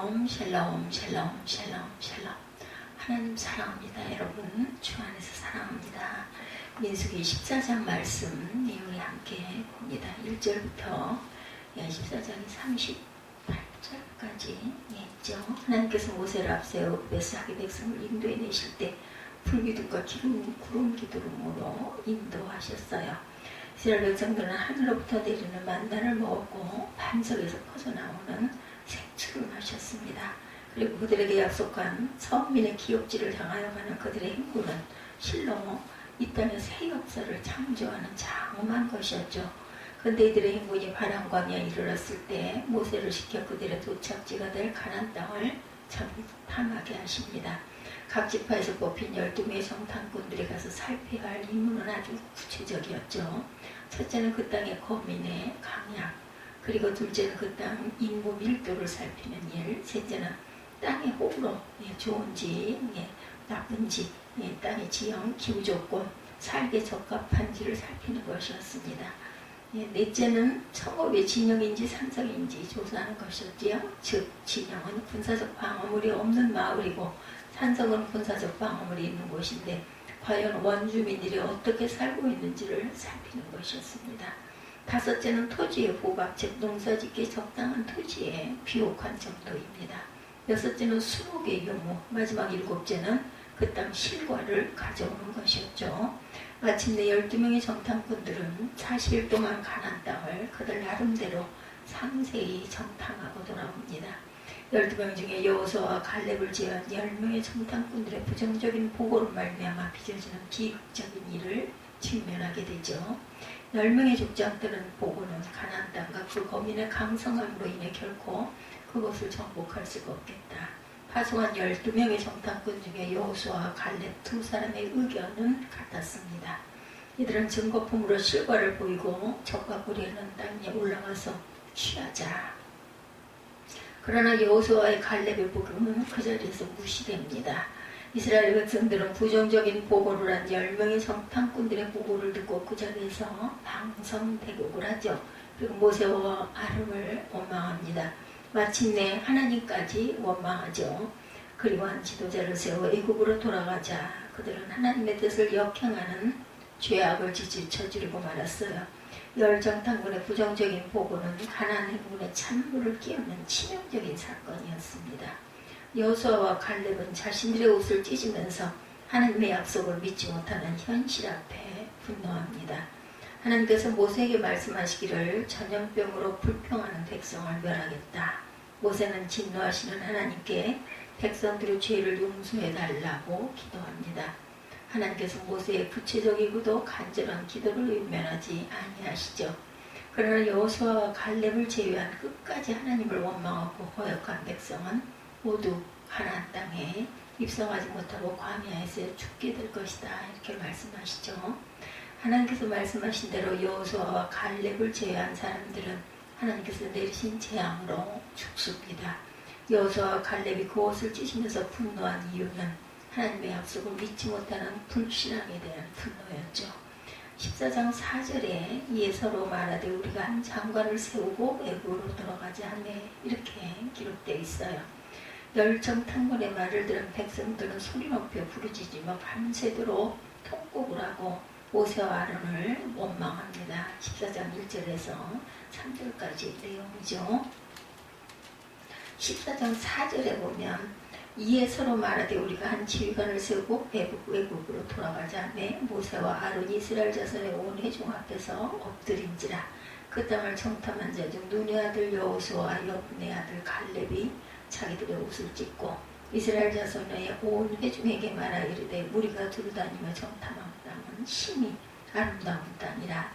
샬롬 샬롬 샬롬 샬롬 샬롬. 하나님 사랑합니다. 여러분 주 안에서 사랑합니다. 민수기 14장 말씀 내용이 함께 봅니다. 1절부터 14장이 38절까지 있죠. 하나님께서 모세를 앞세워 베스하게 백성을 인도해 내실 때 불기둥과 구름 기둥으로 인도하셨어요. 이스라엘 백성들은 하늘로부터 내리는 만나를 먹었고 반석에서 퍼져나오는 생수를 마셨습니다. 그리고 그들에게 약속한 선민의 기업지를 향하여 가는 그들의 행군은 실로 이 땅의 새 역사를 창조하는 장엄한 것이었죠. 그런데 이들의 행군이 바람광야에 이르렀을 때 모세를 시켜 그들의 도착지가 될 가나안 땅을 탐하게 하십니다. 각 지파에서 뽑힌 12명의 정탐꾼들이 가서 살펴야 할 임무는 아주 구체적이었죠. 첫째는 그 땅의 거민의 강약, 그리고 둘째는 그 땅 인구 밀도를 살피는 일, 셋째는 땅의 호불호, 좋은지, 나쁜지, 땅의 지형, 기후조건, 살기에 적합한지를 살피는 것이었습니다. 넷째는 성읍의 진영인지 산성인지 조사하는 것이었지요. 즉 진영은 군사적 방어물이 없는 마을이고 산성은 군사적 방어물이 있는 곳인데 과연 원주민들이 어떻게 살고 있는지를 살피는 것이었습니다. 다섯째는 토지의 후각, 즉 농사짓기에 적당한 토지의 비옥한 정도입니다. 여섯째는 수목의 유무, 마지막 일곱째는 그 땅 실과를 가져오는 것이었죠. 마침내 12명의 정탐꾼들은 40일 동안 가나안 땅을 그들 나름대로 상세히 정탐하고 돌아옵니다. 12명 중에 여호수아와 갈렙을 제외한 10명의 정탐꾼들의 부정적인 보고로 말미암아 빚어지는 비극적인 일을 직면하게 되죠. 10명의 족장들은 보고는 가나안 땅과 그 거민의 강성함으로 인해 결코 그것을 정복할 수가 없겠다. 파송한 12명의 정탐꾼 중에 여호수아와 갈렙 두 사람의 의견은 같았습니다. 이들은 증거품으로 실과를 보이고 적과 고리하는 땅에 올라가서 취하자. 그러나 여호수아의 갈렙의 복음은 그 자리에서 무시됩니다. 이스라엘 백성들은 부정적인 보고를 한 10명의 정탐꾼들의 보고를 듣고 그 자리에서 방성대곡을 하죠. 그리고 모세와 아론을 원망합니다. 마침내 하나님까지 원망하죠. 그리고 한 지도자를 세워 애굽으로 돌아가자 그들은 하나님의 뜻을 역행하는 죄악을 저지르고 말았어요. 열정탐꾼의 부정적인 보고는 가나안 행군의 찬물을 끼얹는 치명적인 사건이었습니다. 여호수아와 갈렙은 자신들의 옷을 찢으면서 하나님의 약속을 믿지 못하는 현실 앞에 분노합니다. 하나님께서 모세에게 말씀하시기를 전염병으로 불평하는 백성을 멸하겠다. 모세는 진노하시는 하나님께 백성들의 죄를 용서해달라고 기도합니다. 하나님께서 모세의 구체적이고도 간절한 기도를 외면하지 아니하시죠. 그러나 여호수아와 갈렙을 제외한 끝까지 하나님을 원망하고 허역한 백성은 모두 가나안 땅에 입성하지 못하고 광야에서 죽게 될 것이다. 이렇게 말씀하시죠. 하나님께서 말씀하신 대로 여호수아와 갈렙을 제외한 사람들은 하나님께서 내리신 재앙으로 죽습니다. 여호수아와 갈렙이 그 옷을 찢으면서 분노한 이유는 하나님의 약속을 믿지 못하는 불신앙에 대한 분노였죠. 14장 4절에 이에 서로 말하되 우리가 한 장관을 세우고 애굽으로 돌아가자 하며 이렇게 기록되어 있어요. 열정탐꾼의 말을 들은 백성들은 소리 높여 부르짖으며 밤새도록 통곡을 하고 모세와 아론을 원망합니다. 14장 1절에서 3절까지 내용이죠. 14장 4절에 보면 이에 서로 말하되 우리가 한 지휘관을 세우고 외국으로 돌아가자 하며 모세와 아론이 이스라엘 자손의 온 회중 앞에서 엎드린지라. 그 땅을 정탐한 자 중 눈의 아들 여호수아와 여분의 아들 갈렙이 자기들의 옷을 찢고 이스라엘 자손의 온 회중에게 말하 이르되 우리가 두루다니며 정탐한 땅은 심히 아름다운 땅이라.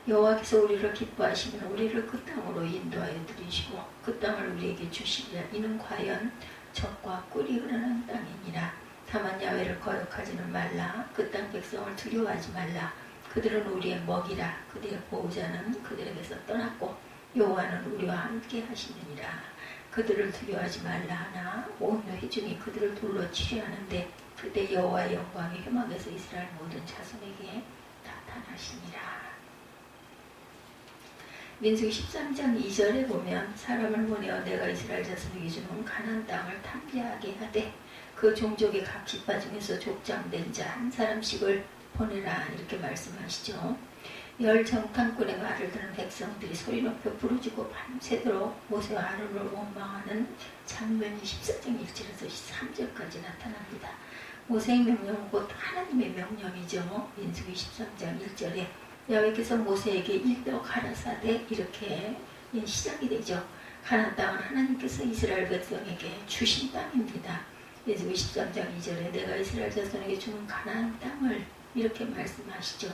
여호와께서 우리를 기뻐하시면 우리를 그 땅으로 인도하여 들이시고 그 땅을 우리에게 주시리라. 이는 과연 젖과 꿀이 흐르는 땅이니라. 다만 야훼를 거역하지는 말라. 그 땅 백성을 두려워하지 말라. 그들은 우리의 먹이라. 그들의 보호자는 그들에게서 떠났고 여호와는 우리와 함께 하시느니라. 그들을 두려워하지 말라 하나 온 회중이 그들을 둘러 치려하는데 그때 여호와의 영광이 회막에서 이스라엘 모든 자손에게 나타나시니라. 민수기 13장 2절에 보면 사람을 보내어 내가 이스라엘 자손에게 주는 가나안 땅을 탐지하게 하되 그 종족의 각 지파 중에서 족장된 자 한 사람씩을 보내라 이렇게 말씀하시죠. 열 정탐꾼의 말을 듣는 백성들이 소리 높여 부르짖고 밤새도록 모세와 아론을 원망하는 장면이 14장 1절에서 13절까지 나타납니다. 모세의 명령은 곧 하나님의 명령이죠. 민수기 13장 1절에 여호와께서 모세에게 일러 가라사대 이렇게 시작이 되죠. 가나안 땅은 하나님께서 이스라엘 백성에게 주신 땅입니다. 민수기 13장 2절에 내가 이스라엘 자손에게 주는 가나안 땅을 이렇게 말씀하시죠.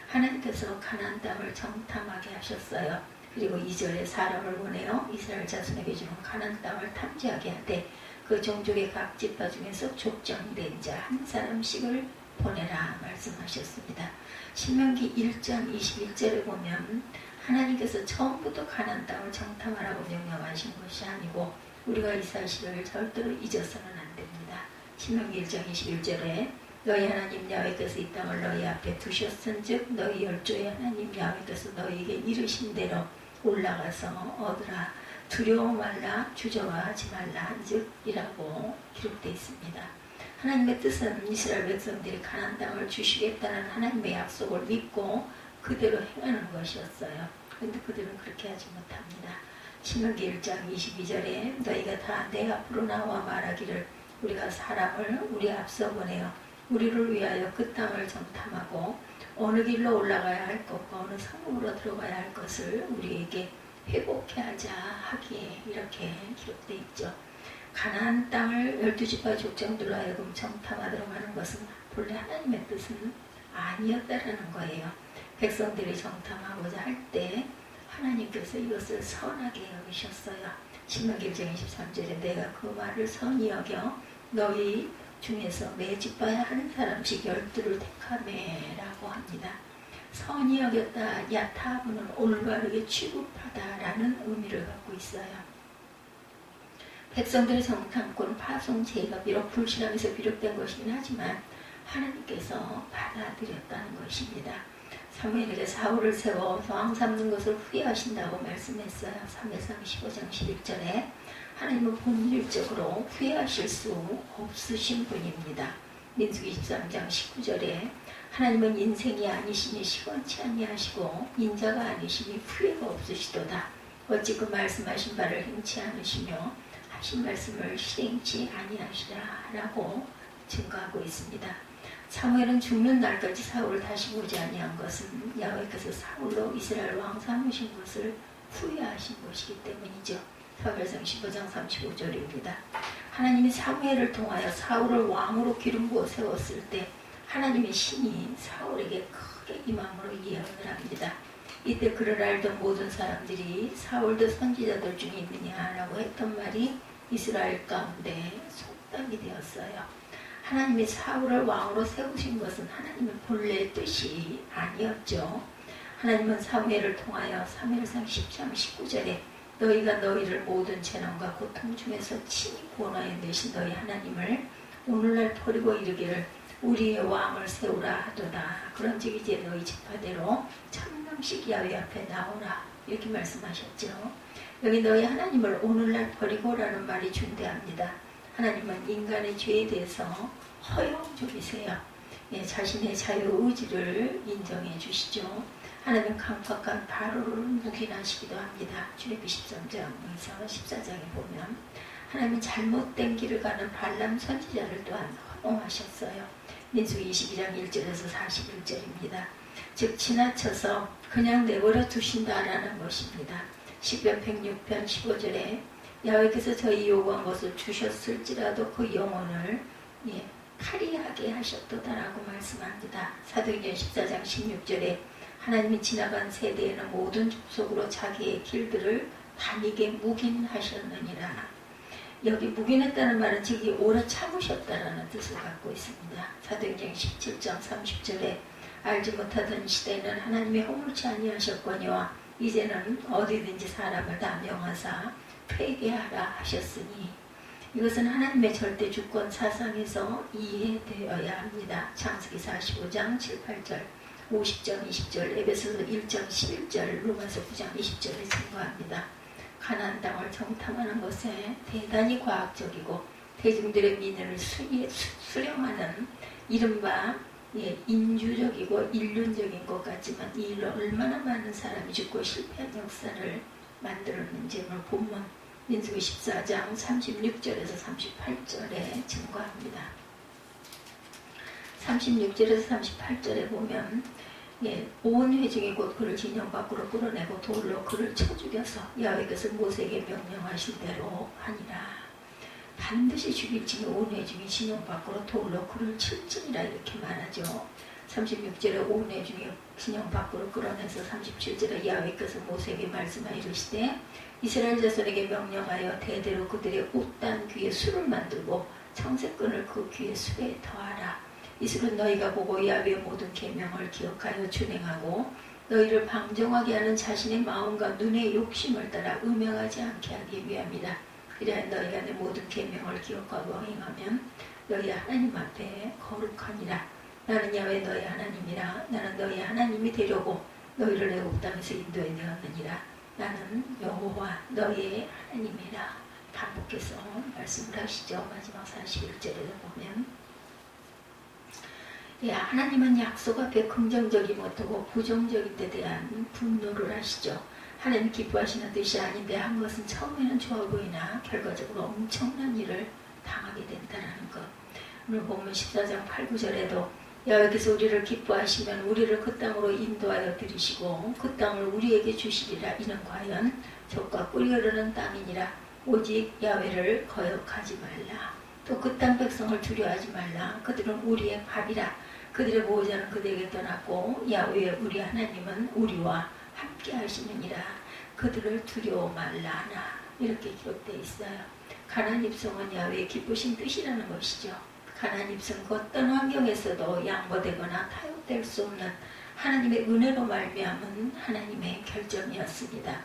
하나님께서 가나안 땅을 정탐하게 하셨어요. 그리고 2절에 사람을 보내어 이스라엘 자손에게 주는 가나안 땅을 탐지하게 하되 그 종족의 각 지파 중에서 족장된 자 한 사람씩을 보내라 말씀하셨습니다. 신명기 1장 21절에 보면 하나님께서 처음부터 가나안 땅을 정탐하라고 명령하신 것이 아니고 우리가 이 사실을 절대로 잊어서는 안 됩니다. 신명기 1장 21절에 너희 하나님 야훼께서 이 땅을 너희 앞에 두셨은즉 너희 열조의 하나님 야훼께서 너희에게 이르신 대로 올라가서 얻으라. 두려워 말라 주저하지 말라 한즉 이라고 기록되어 있습니다. 하나님의 뜻은 이스라엘 백성들이 가나안 땅을 주시겠다는 하나님의 약속을 믿고 그대로 행하는 것이었어요. 그런데 그들은 그렇게 하지 못합니다. 신명기 1장 22절에 너희가 다 내 앞으로 나와 말하기를 우리가 사람을 우리 앞서 보내어 우리를 위하여 그 땅을 정탐하고 어느 길로 올라가야 할 것과 어느 성읍으로 들어가야 할 것을 우리에게 회복해 하자 하기에 이렇게 기록되어 있죠. 가나안 땅을 12지파 족장들로 하여금 정탐하도록 하는 것은 본래 하나님의 뜻은 아니었다라는 거예요. 백성들이 정탐하고자 할 때 하나님께서 이것을 선하게 여기셨어요. 신명기 1장 23절에 내가 그 말을 선히 여겨 너희 중에서 매 지파에 한 사람씩 12를 택하매라고 합니다. 선히 여겼다, 야타하고는 올바르게 취급하다라는 의미를 갖고 있어요. 백성들의 정탐꾼 파송제의가 비록 불신앙에서 비롯된 것이긴 하지만 하나님께서 받아들였다는 것입니다. 사무엘에게 사울을 세워 왕 삼는 것을 후회하신다고 말씀했어요. 사무엘상 15장 11절에 하나님은 본질적으로 후회하실 수 없으신 분입니다. 민수기 23장 19절에 하나님은 인생이 아니시니 시원치 아니하시고 인자가 아니시니 후회가 없으시도다. 어찌 그 말씀하신 바를 행치 않으시며 하신 말씀을 실행치 아니하시라 라고 증거하고 있습니다. 사무엘은 죽는 날까지 사울을 다시 보지 아니한 것은 야훼께서 사울로 이스라엘 왕 삼으신 것을 후회하신 것이기 때문이죠. 사무엘상 15장 35절입니다. 하나님이 사무엘을 통하여 사울을 왕으로 기름 부어 세웠을 때 하나님의 신이 사울에게 크게 임함으로 예언을 합니다. 이때 그를 알던 모든 사람들이 사울도 선지자들 중에 있느냐라고 했던 말이 이스라엘 가운데 속담이 되었어요. 하나님이 사울을 왕으로 세우신 것은 하나님의 본래의 뜻이 아니었죠. 하나님은 사무엘을 통하여 사무엘상 10장 19절에 너희가 너희를 모든 재난과 고통 중에서 친히 구원하여 내신 너희 하나님을 오늘날 버리고 이르기를 우리의 왕을 세우라 하도다. 그런즉 이제 너희 지파대로 1000명씩 야훼 앞에 나오라 이렇게 말씀하셨죠. 여기 너희 하나님을 오늘날 버리고라는 말이 중대합니다. 하나님은 인간의 죄에 대해서 허용적이세요. 자신의 자유의지를 인정해 주시죠. 하나님 강팍한 바로를 묵인하시기도 합니다. 출애굽기 13장에서 14장에 보면 하나님은 잘못된 길을 가는 발람 선지자를 또한 허용하셨어요. 민수기 22장 1절에서 41절입니다. 즉 지나쳐서 그냥 내버려 두신다라는 것입니다. 시편 106편 15절에 야훼께서 저희 요구한 것을 주셨을지라도 그 영혼을 탈의하게 하셨도다라고 말씀합니다. 사도행전 14장 16절에 하나님이 지나간 세대에는 모든 족속으로 자기의 길들을 다니게 묵인하셨느니라. 여기 묵인했다는 말은 즉 오래 참으셨다라는 뜻을 갖고 있습니다. 사도행전 17장 30절에 알지 못하던 시대에는 하나님이 허물치 아니하셨거니와 이제는 어디든지 사람을 다 명하사 회개하라 하셨으니 이것은 하나님의 절대 주권 사상에서 이해되어야 합니다. 창세기 45장 7, 8절 50장 20절, 에베소서 1장 11절, 로마서 9장 20절에 증거합니다. 가나안 땅을 정탐하는 것에 대단히 과학적이고 대중들의 민의를 수렴하는 이른바 인주적이고 인륜적인 것 같지만 이 일로 얼마나 많은 사람이 죽고 실패한 역사를 만들었는지 오늘 본문 민수기 14장 36절에서 38절에 증거합니다. 36절에서 38절에 보면 온 회중이 곧 그를 진영 밖으로 끌어내고 돌로 그를 쳐 죽여서 야훼께서 모세에게 명령하신 대로 하니라. 반드시 죽일지니 온 회중이 진영 밖으로 돌로 그를 칠지니라 이렇게 말하죠. 36절에 온 회중이 진영 밖으로 끌어내서 37절에 야훼께서 모세에게 말씀하여 이르시되 이스라엘 자손에게 명령하여 대대로 그들의 옷단 귀에 술을 만들고 청색끈을 그 귀에 술에 더하라. 이 술은 너희가 보고 야훼의 모든 계명을 기억하여 준행하고 너희를 방종하게 하는 자신의 마음과 눈의 욕심을 따라 음행하지 않게 하기 위함이다. 그래야 너희가 내 모든 계명을 기억하고 행하면 너희 하나님 앞에 거룩하니라. 나는 야훼 너희 하나님이라. 나는 너희 하나님이 되려고 너희를 애굽 땅에서 인도해 내었느니라. 나는 여호와 너희의 하나님이라. 반복해서 말씀을 하시죠. 마지막 41절에도 보면 하나님은 약속 앞에 긍정적이 못하고 부정적인 데 대한 분노를 하시죠. 하나님 기뻐하시는 뜻이 아닌데 한 것은 처음에는 좋아 보이나 결과적으로 엄청난 일을 당하게 된다는 것. 오늘 본문 14장 8, 9절에도 야훼께서 우리를 기뻐하시면 우리를 그 땅으로 인도하여 들이시고 그 땅을 우리에게 주시리라. 이는 과연 젖과 꿀이 흐르는 땅이니라. 오직 야훼를 거역하지 말라. 또 그 땅 백성을 두려워하지 말라. 그들은 우리의 밥이라. 그들의 보호자는 그들에게 떠났고 야훼 우리 하나님은 우리와 함께 하시느니라. 그들을 두려워 말라나. 이렇게 기록되어 있어요. 가나안 입성은 야훼의 기쁘신 뜻이라는 것이죠. 가나안 입성 그 어떤 환경에서도 양보되거나 타협될 수 없는 하나님의 은혜로 말미암은 하나님의 결정이었습니다.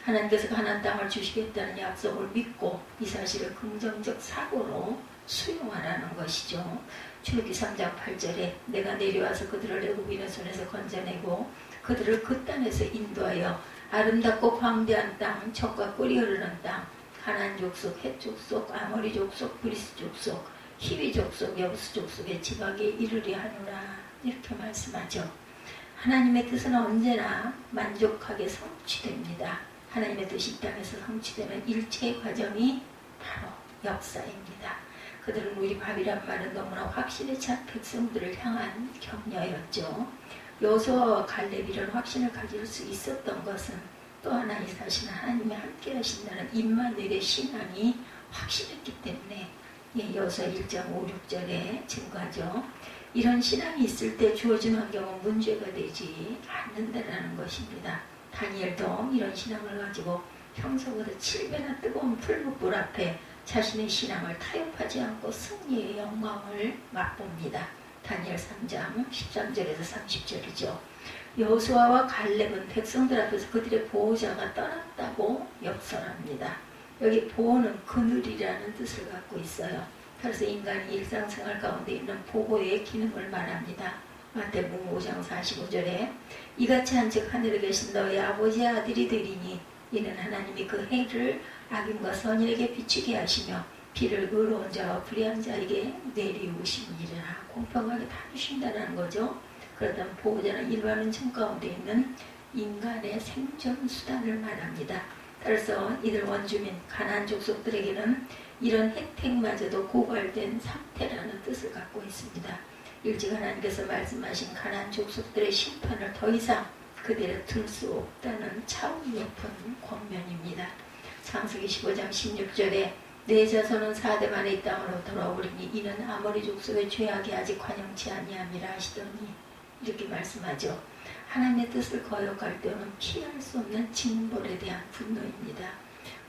하나님께서 가나안 땅을 주시겠다는 약속을 믿고 이 사실을 긍정적 사고로 수용하라는 것이죠. 출애굽기 3장 8절에 내가 내려와서 그들을 애굽인의 손에서 건져내고 그들을 그 땅에서 인도하여 아름답고 광대한 땅, 젖과 꿀이 흐르는 땅, 가나안 족속, 헷 족속, 아모리 족속, 브리스 족속, 히위 족속, 여부스 족속의 지방에 이르리 하노라. 이렇게 말씀하죠. 하나님의 뜻은 언제나 만족하게 성취됩니다. 하나님의 뜻이 이 땅에서 성취되는 일체의 과정이 바로 역사입니다. 그들은 우리 밥이란 말은 너무나 확신에 찬 백성들을 향한 격려였죠. 여호수아와 갈렙이 이런 확신을 가질 수 있었던 것은 또 하나 이 사실은 하나님이 함께 하신다는 임마누엘의 신앙이 확실했기 때문에 여호수아 1장 5, 6절에 증거하죠. 이런 신앙이 있을 때 주어진 환경은 문제가 되지 않는다라는 것입니다. 다니엘도 이런 신앙을 가지고 평소보다 7배나 뜨거운 풀무불 앞에 자신의 신앙을 타협하지 않고 승리의 영광을 맛봅니다. 다니엘 3장 13절에서 30절이죠. 여호수아와 갈렙은 백성들 앞에서 그들의 보호자가 떠났다고 역설합니다. 여기 보호는 그늘이라는 뜻을 갖고 있어요. 그래서 인간이 일상생활 가운데 있는 보호의 기능을 말합니다. 마태복음 5장 45절에 이같이 한즉 하늘에 계신 너희 아버지의 아들이 되리니 이는 하나님이 그 해를 악인과 선인에게 비추게 하시며 비를 의로운 자와 불의한 자에게 내리우심이라. 공평하게 다 주신다는 거죠. 그렇다면 보호자는 일반은 정 가운데 있는 인간의 생존 수단을 말합니다. 따라서 이들 원주민 가나안 족속들에게는 이런 혜택마저도 고갈된 상태라는 뜻을 갖고 있습니다. 일찍 하나님께서 말씀하신 가나안 족속들의 심판을 더 이상 그대로 둘 수 없다는 차원 높은 권면입니다. 창세기 15장 16절에 내 자손은 4대 만에 이 땅으로 돌아오리니 이는 아모리 족속의 죄악이 아직 관영치 아니함이라 하시더니 이렇게 말씀하죠. 하나님의 뜻을 거역할 때는 피할 수 없는 징벌에 대한 분노입니다.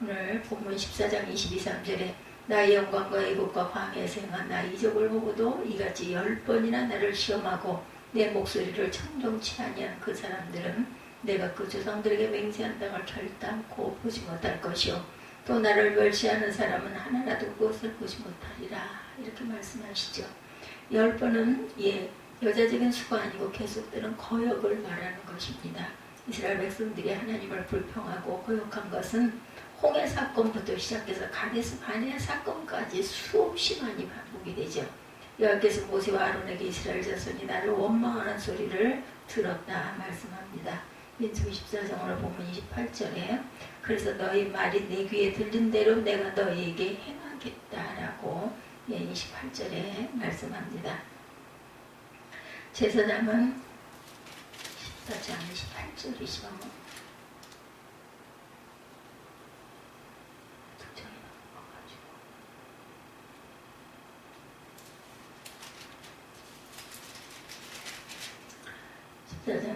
오늘 본문 14장 22, 3절에 나의 영광과 애국과 광야에서 행한 나의 이적을 보고도 이같이 10번이나 나를 시험하고 내 목소리를 청종치 아니한 그 사람들은 내가 그 조상들에게 맹세한 땅을 결단코 보지 못할 것이요 또 나를 멸시하는 사람은 하나라도 그것을 보지 못하리라. 이렇게 말씀하시죠. 10번은 여자적인 수가 아니고 계속되는 거역을 말하는 것입니다. 이스라엘 백성들이 하나님을 불평하고 거역한 것은 홍해 사건부터 시작해서 가데스 바네아 사건까지 수없이 많이 반복이 되죠. 여호와께서 모세와 아론에게 이스라엘 자손이 나를 원망하는 소리를 들었다 말씀합니다. 민수기 14장을 보면 28절에 그래서 너희 말이 내 귀에 들린 대로 내가 너희에게 행하겠다라고 28절에 말씀합니다. 제사장은 14장 28절이시면14장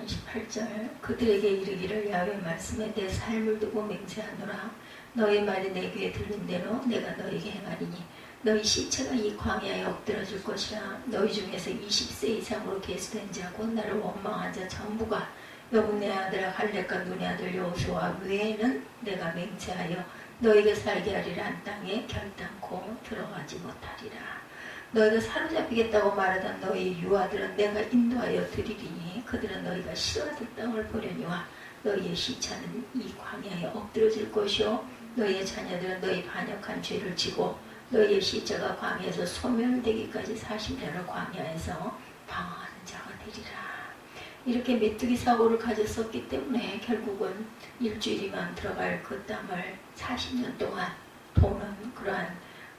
28절 그들에게 이르기를 야훼 말씀에 내 삶을 두고 맹세하노라. 너희 말이 내 귀에 들린 대로 내가 너희에게 행하리니 너희 시체가 이 광야에 엎드러질 것이라. 너희 중에서 20세 이상으로 계수된 자 곧 나를 원망한 자 전부가 여분네 아들 갈렙과 눈의 아들 여호수아 외에는 내가 맹세하여 너희가 살게 하리라 한 땅에 결단코 들어가지 못하리라. 너희가 사로잡히겠다고 말하던 너희 유아들은 내가 인도하여 드리리니 그들은 너희가 싫어하던 땅을 보려니와 너희의 시체는 이 광야에 엎드러질 것이요 너희의 자녀들은 너희 반역한 죄를 지고 너희의 시체가 광야에서 소멸되기까지 40년을 광야에서 방황하는 자가 되리라. 이렇게 메뚜기 사고를 가졌었기 때문에 결국은 일주일이만 들어갈 그 땅을 40년 동안 도는 그러한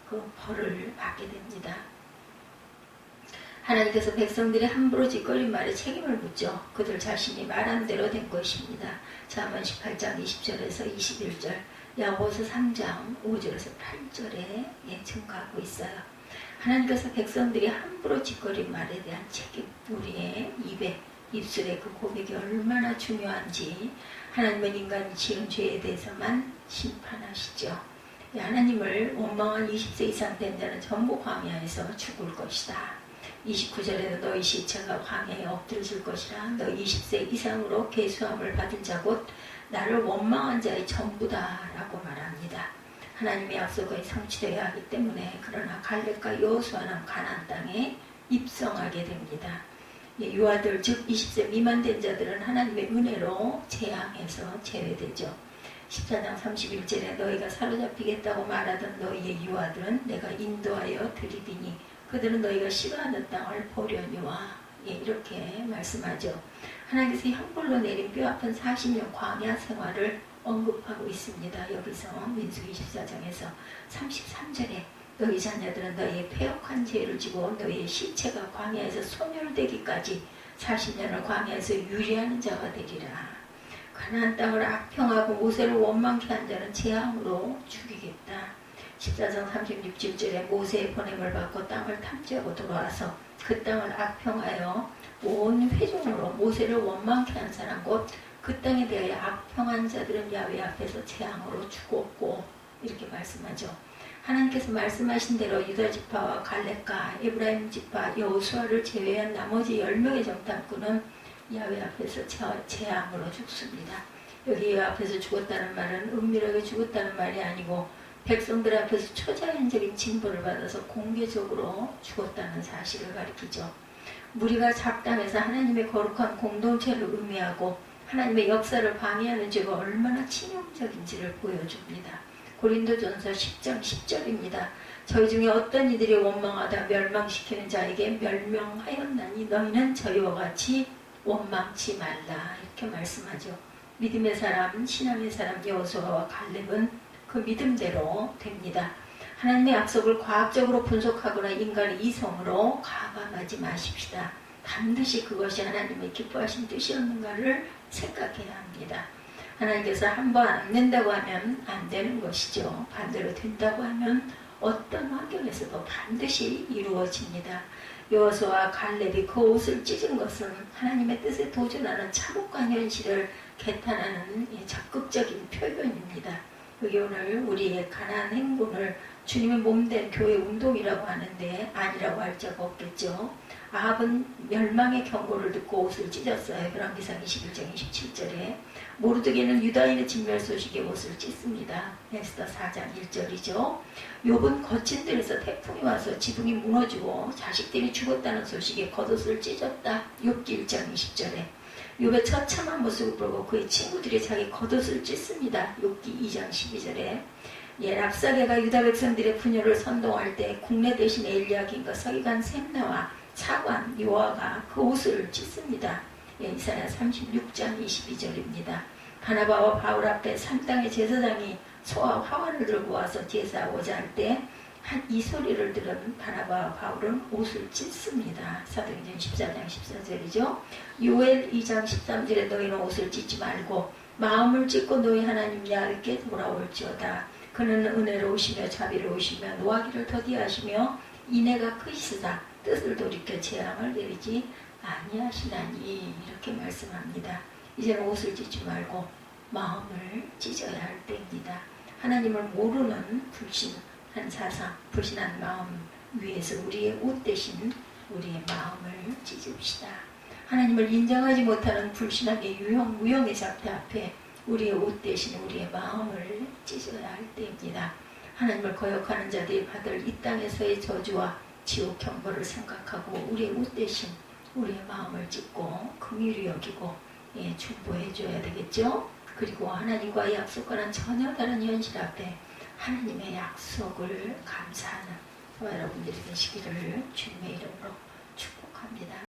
그 벌을 받게 됩니다. 하나님께서 백성들이 함부로 짓거린 말에 책임을 묻죠. 그들 자신이 말한 대로 된 것입니다. 잠언 18장 20절에서 21절, 야고보서 3장 5절에서 8절에 증가하고 있어요. 하나님께서 백성들이 함부로 짓거린 말에 대한 책임, 우리의 입술의 그 고백이 얼마나 중요한지 하나님은 인간이 지은 죄에 대해서만 심판하시죠. 하나님을 원망한 20세 이상 된 자는 전부 광야에서 죽을 것이다. 29절에도 너희 시체가 광야에 엎드러질 것이라. 너희 20세 이상으로 계수함을 받은 자 곧 나를 원망한 자의 전부다 라고 말합니다. 하나님의 약속이 성취되어야 하기 때문에 그러나 갈렙과 여호수아는 가나안 땅에 입성하게 됩니다. 유아들 즉 20세 미만 된 자들은 하나님의 은혜로 재앙에서 제외되죠. 14장 31절에 너희가 사로잡히겠다고 말하던 너희의 유아들은 내가 인도하여 드리리니 그들은 너희가 싫어하는 땅을 보려니와 이렇게 말씀하죠. 하나님께서 형벌로 내린 뼈아픈 40년 광야 생활을 언급하고 있습니다. 여기서 민수기 24장에서 33절에 너희 자녀들은 너희의 패역한 죄를 지고 너희의 시체가 광야에서 소멸되기까지 40년을 광야에서 유리하는 자가 되리라. 가나안 땅을 악평하고 모세를 원망케 한 자는 재앙으로 죽이겠다. 14장 36절에 모세의 보냄을 받고 땅을 탐지하고 돌아와서 그 땅을 악평하여 온 회중으로 모세를 원망케 한 사람 곧 그 땅에 대하여 악평한 자들은 야훼 앞에서 재앙으로 죽었고 이렇게 말씀하죠. 하나님께서 말씀하신 대로 유다 지파와 갈렙과 에브라임 지파 여호수아를 제외한 나머지 10명의 정탐꾼은 야훼 앞에서 재앙으로 죽습니다. 여기 앞에서 죽었다는 말은 은밀하게 죽었다는 말이 아니고 백성들 앞에서 초자연적인 징벌을 받아서 공개적으로 죽었다는 사실을 가리키죠. 무리가 잡담해서 하나님의 거룩한 공동체를 의미하고 하나님의 역사를 방해하는 죄가 얼마나 치명적인지를 보여줍니다. 고린도전서 10장 10절입니다. 저희 중에 어떤 이들이 원망하다 멸망시키는 자에게 멸명하였나니 너희는 저희와 같이 원망치 말라 이렇게 말씀하죠. 믿음의 사람, 신앙의 사람 여호수아와 갈렙은 그 믿음대로 됩니다. 하나님의 약속을 과학적으로 분석하거나 인간의 이성으로 가감하지 마십시다. 반드시 그것이 하나님의 기뻐하신 뜻이었는가를 생각해야 합니다. 하나님께서 한번 안 된다고 하면 안 되는 것이죠. 반대로 된다고 하면 어떤 환경에서도 반드시 이루어집니다. 여호수아와 갈렙이 그 옷을 찢은 것은 하나님의 뜻에 도전하는 참혹한 현실을 개탄하는 적극적인 표현입니다. 그게 오늘 우리의 가난한 행군을 주님의 몸된 교회 운동이라고 하는데 아니라고 할 자가 없겠죠. 아합은 멸망의 경고를 듣고 옷을 찢었어요. 열왕기상 21장 27절에 모르드게는 유다인의 진멸 소식에 옷을 찢습니다. 에스더 4장 1절이죠. 욥은 거친 들에서 태풍이 와서 지붕이 무너지고 자식들이 죽었다는 소식에 겉옷을 찢었다. 욥기 1장 20절에 욥의 처참한 모습을 보고 그의 친구들이 자기 겉옷을 찢습니다. 욥기 2장 12절에 랍사게가 유다 백성들의 분열을 선동할 때 국내 대신 엘리야긴과 서기관 셈나와 차관 요아가 그 옷을 찢습니다. 이사야 36장 22절입니다. 바나바와 바울 앞에 산땅의 제사장이 소와 화환을 들고 와서 제사하고자 할 때 이 소리를 들은 바나바와 바울은 옷을 찢습니다. 사도행전 14장 14절이죠. 요엘 2장 13절에 너희는 옷을 찢지 말고 마음을 찢고 너희 하나님 야훼께 돌아올지어다. 그는 은혜로우시며 자비로우시며 노하기를 더디하시며 인애가 크시사 뜻을 돌이켜 재앙을 내리지 아니하시나니 이렇게 말씀합니다. 이제는 옷을 찢지 말고 마음을 찢어야 할 때입니다. 하나님을 모르는 불신한 사상, 불신한 마음 위에서 우리의 옷 대신 우리의 마음을 찢읍시다. 하나님을 인정하지 못하는 불신하게 무형의 작대 앞에 우리의 옷 대신 우리의 마음을 찢어야 할 때입니다. 하나님을 거역하는 자들이 받을 이 땅에서의 저주와 지옥 경보를 생각하고 우리의 옷 대신 우리의 마음을 찢고 긍휼히 여기고 중보해 줘야 되겠죠. 그리고 하나님과의 약속과는 전혀 다른 현실 앞에 하나님의 약속을 감사하는 저와 여러분들이 되시기를 주님의 이름으로 축복합니다.